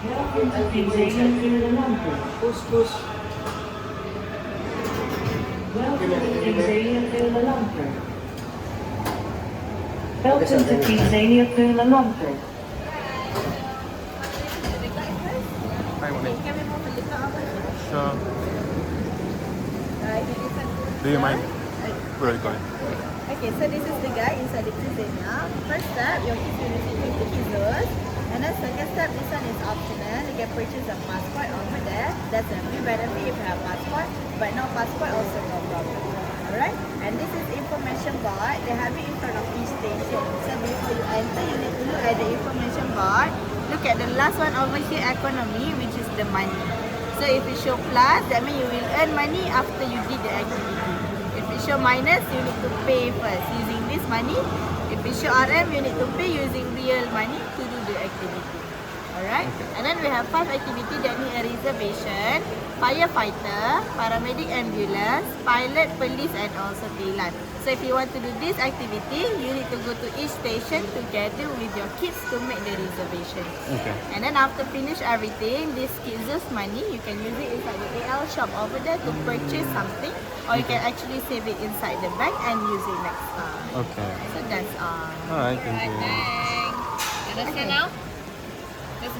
Welcome to KidZania Series. Push, push. Welcome to KidZania Series. Welcome to KidZania Series. Hi, morning. Sure. Do you mind? We're recording. Okay, so this is the guide inside the KidZania. First step, your kids will receive the KidZos. And then second step, this one is optional. You can purchase a passport over there. That's a free benefit if you have passport. But no passport, also no problem. Alright? And this is information board. They have it in front of each station. So before you enter, you need to look at the information board. Look at the last one over here, economy, which is the money. So if you show plus, that means you will earn money after you did the activity. If you show minus, you need to pay first using this money. If you show RM, you need to pay using real money to do the activity. Alright? Okay. And then we have 5 activities that need a reservation. Firefighter, paramedic ambulance, pilot, police and also pilot. So if you want to do this activity, you need to go to each station together with your kids to make the reservation. Okay. And then after finish everything, this KidZos money, you can use it inside the AL shop over there to purchase something, or you can actually save it inside the bank and use it next time. Okay. So that's all. Alright, thank you. Thanks. Understand now?